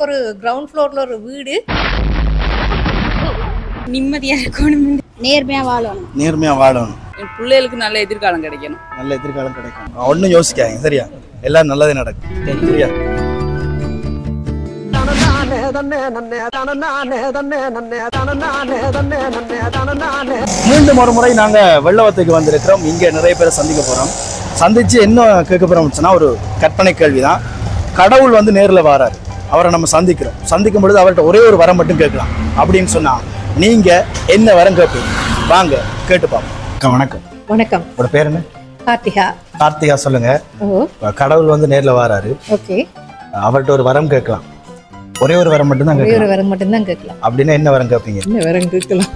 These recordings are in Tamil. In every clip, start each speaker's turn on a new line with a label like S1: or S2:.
S1: ஒரு கிரவுண்ட் ஃப்ளோர்ல ஒரு வீடு.
S2: நிம்மதியா இருக்கணும், நேர்மையா வாழணும்.
S3: நேர்மையா வாழணும்.
S4: என் பிள்ளைகளுக்கு நல்ல எதிர்காலம் கிடைக்கணும்.
S3: நல்ல எதிர்காலம் கிடைக்கும். ஒன்றும் யோசிக்காங்க, சரியா? எல்லாம் நல்லதே நடக்கும், சரியா? மீண்டும் ஒரு முறை நாங்க வெள்ளவத்துக்கு வந்திருக்கிறோம். இங்க நிறைய பேரை சந்திக்க போறோம். சந்திச்சு என்ன கேட்க போறோம்னா, ஒரு கற்பனை கேள்விதான். கடவுள் வந்து நேரில் வராரு, அவரை நம்ம சந்திக்கும் பொழுது அவர்கிட்ட ஒரே ஒரு வரம் மட்டும் கேட்கலாம் அப்படின்னு சொன்னா நீங்க என்ன வரம் கேட்பீங்க? வாங்க கேட்டு பார்ப்போம். வணக்கம்.
S1: வணக்கம்.
S3: உங்களோட பேர் என்ன?
S1: கார்த்திகா.
S3: கார்த்திகா, சொல்லுங்க. கடவுள் வந்து நேரில் வராரு,
S1: ஓகே,
S3: அவர்கிட்ட ஒரு வரம் கேட்கலாம். ஒரே ஒரு வரம் மட்டும் தான் கேட்கலாம்.
S1: ஒரே ஒரு வரம் மட்டும் தான் கேட்கலாம்.
S3: அப்படின்னா என்ன வரம் கேட்பீங்க?
S1: என்ன வரம் கேட்கலாம்?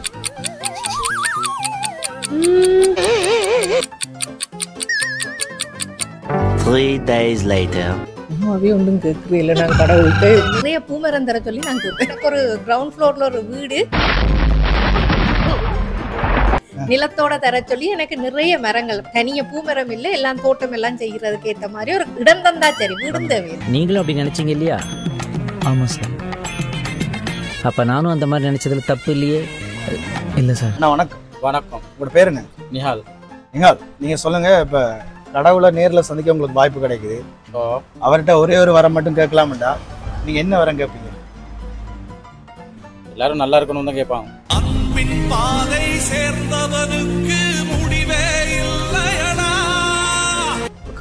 S5: 3 days later.
S1: அம்மாவே ஒன்றும் கேட்குறது இல்லை. நான் கடவுள்கிட்ட நிறைய பூமரம் தர சொல்லி நான் கேட்பேன். எனக்கு ஒரு கிரவுண்ட் ஃப்ளோர்ல ஒரு வீடு நிலத்தோட தர சொல்லி எனக்கு நிறைய மரங்கள், தனிய பூமரம் இல்லை, எல்லாம் தோட்டம் எல்லாம் செய்யறதுக்கு ஏற்ற மாதிரி ஒரு இடம் தந்தா சரி, வீடும் தேவை.
S5: நீங்களும் அப்படி நினைச்சீங்க இல்லையா?
S6: ஆமாம் சார்.
S5: அப்ப நானும் அந்த மாதிரி நினைச்சதுல தப்பு இல்லையே?
S6: இல்லை சார்.
S3: அண்ணா வணக்கம். வணக்கம். உங்களோட பேர் என்ன?
S6: நிஹால்.
S3: நிஹால், நீங்க சொல்லுங்க. இப்ப கடவுளை நேரில் சந்திக்க உங்களுக்கு வாய்ப்பு கிடைக்குது, அவர்கிட்ட ஒரே ஒரு வரம் மட்டும் கேட்கலாம்டா, நீங்க என்ன வரம் கேட்பீங்க?
S6: எல்லாரும் நல்லா இருக்கணும் தான் கேட்பாங்க.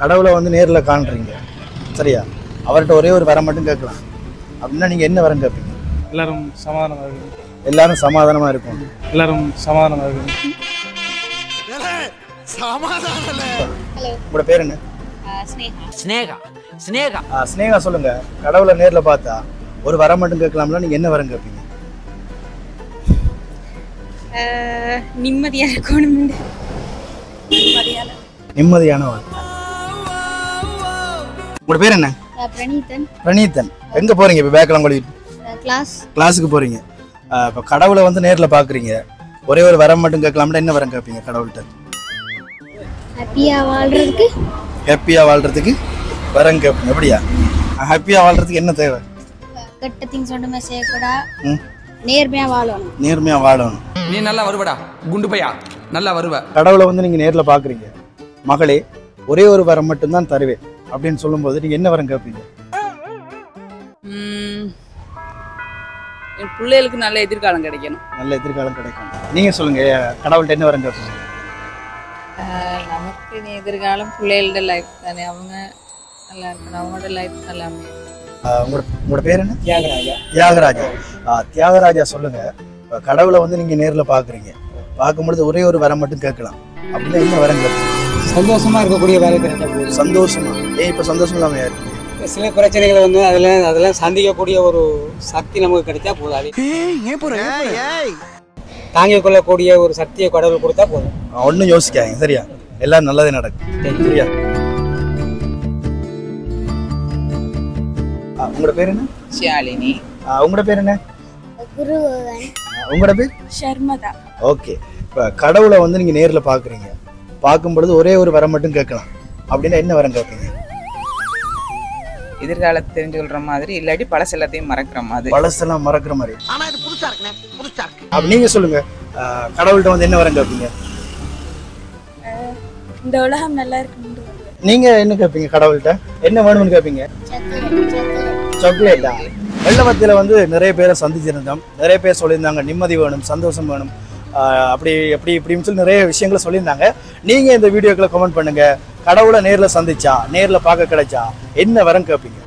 S3: கடவுளை வந்து நேரில் காண்றீங்க, சரியா? அவர்கிட்ட ஒரே ஒரு வரம் மட்டும் கேட்கலாம் அப்படின்னா நீங்க என்ன வரம் கேட்பீங்க?
S6: எல்லாரும் சமாதானமா இருக்கணும்.
S3: எல்லாரும் சமாதானமா இருக்கும்.
S6: எல்லாரும் சமாதானமா இருக்கணும்.
S3: உங்களோட பேர் என்ன?
S5: ஸ்னேகா. ஸ்னேகா.
S3: ஸ்னேகா, சொல்லுங்க. கடவுளை நேரில் பார்த்தா ஒரு வரம் மட்டும் கேட்கலாம்னா நீங்க என்ன வரம் கேட்பீங்க?
S2: நிம்மதியா இருக்கணும்.
S3: நிம்மதியான வாழ்க்கை. உங்களோட பேர் என்ன?
S2: பிரணீதன்.
S3: பிரணீதன். எங்க போறீங்க இப்போ? பேக்கலாம் கொள்ளிட்டு கிளாஸுக்கு போறீங்க. இப்போ கடவுளை வந்து நேரில் பார்க்குறீங்க, ஒரே ஒரு வரம் மட்டும் கேட்கலாம்னா என்ன வரம் கேட்பீங்க கடவுள்கிட்ட?
S2: ஹாப்பியா வாழ்றதுக்கு.
S3: ஹாப்பியா வாழ்றதுக்கு வரம் கேட்பீங்க, அப்படியா? ஹாப்பியா வாழ்றதுக்கு என்ன தேவை?
S2: கெட்ட திங்ஸ் ஒன்றுமே செய்யக்கூடா, நேர்மையா வாழணும்.
S3: நேர்மையா வாழணும்.
S7: நீ நல்லா வருவடா குண்டு பையா, நல்லா வருவ.
S3: கடவுளை வந்து நீங்க நேரில் பார்க்குறீங்க, மகளே ஒரே ஒரு வரம் மட்டும்தான் தருவேன் அப்படின்னு சொல்லும்போது நீங்க என்ன வரம் கேட்பீங்க?
S4: என் பிள்ளைகளுக்கு நல்ல எதிர்காலம் கிடைக்கணும்.
S3: நல்ல எதிர்காலம் கிடைக்கும். நீங்க சொல்லுங்க, கடவுள்கிட்ட என்ன வரம் கேட்பீங்க?
S1: நமக்கு எதிர்காலம் பிள்ளைகளோட லைஃப் தானே, அவங்க நல்லா இருக்கணும், அவங்களோட லைஃப் நல்லா அமையும்.
S3: உங்களோட பேர் என்ன?
S6: தியாகராஜா.
S3: தியாகராஜா. தியாகராஜா, சொல்லுங்க. கடவுளை வந்து நீங்க நேர்ல பாக்குறீங்க, பார்க்கும்பொழுது ஒரே ஒரு வரம் மட்டும் கேட்கலாம் அப்படின்னா என்ன வரம் கேட்பீங்க?
S6: சந்தோஷமா இருக்கக்கூடிய வேலை கிடைச்சா போதும்.
S3: சந்தோஷமா? இப்ப சந்தோஷம் இல்லாம இருக்கு.
S6: சில பிரச்சனைகளை வந்து அதெல்லாம் சந்திக்கக்கூடிய ஒரு சக்தி நமக்கு கிடைச்சா போதாது. தாங்கிக் கொள்ளக்கூடிய ஒரு சக்தியை கடவுள் கொடுத்தா போதும்.
S3: ஒன்னும் யோசிக்காங்க, சரியா? எல்லாம் நல்லதே நடக்கும், சரியா? உங்களோட பேர் என்ன?
S4: ஷாலினி.
S3: உங்களோட பேர் என்ன?
S2: குருவன்.
S3: உங்களோட பேர்?
S2: ஷர்மதா.
S3: ஓகே. இப்ப கடவுளை வந்து நீங்க நேர்ல பாக்குறீங்க, பார்க்கும் பொழுது ஒரே ஒரு வரம் மட்டும் கேட்கலாம் அப்படின்னா என்ன வரம் கேட்பீங்க?
S4: எதிர்காலத்தை தெரிஞ்சு கொள்ற மாதிரி, இல்லாட்டி பழசு எல்லாத்தையும் மறக்கிற மாதிரி.
S3: பழசெல்லாம் மறக்கிற மாதிரி. அப்ப நீங்க சொல்லுங்க, கடவுள்கிட்ட வந்து என்ன வரம் கேட்பீங்க?
S2: இந்த உலகம் நல்லா இருக்கணும்.
S3: நீங்க என்ன கேட்பீங்க கடவுள்கிட்ட? என்ன வேணும்னு கேட்பீங்க? சாக்லேட்டா? வெள்ளவத்தில வந்து நிறைய பேரை சந்திச்சிருந்தோம். நிறைய பேர் சொல்லியிருந்தாங்க நிம்மதி வேணும், சந்தோஷம் வேணும், அப்படி எப்படி இப்படின்னு சொல்லி நிறைய விஷயங்களை சொல்லியிருந்தாங்க. நீங்க இந்த வீடியோக்களை கமெண்ட் பண்ணுங்க. கடவுளை நேரில் சந்திச்சா, நேரில் பார்க்க கிடைச்சா என்ன வரம் கேட்பீங்க?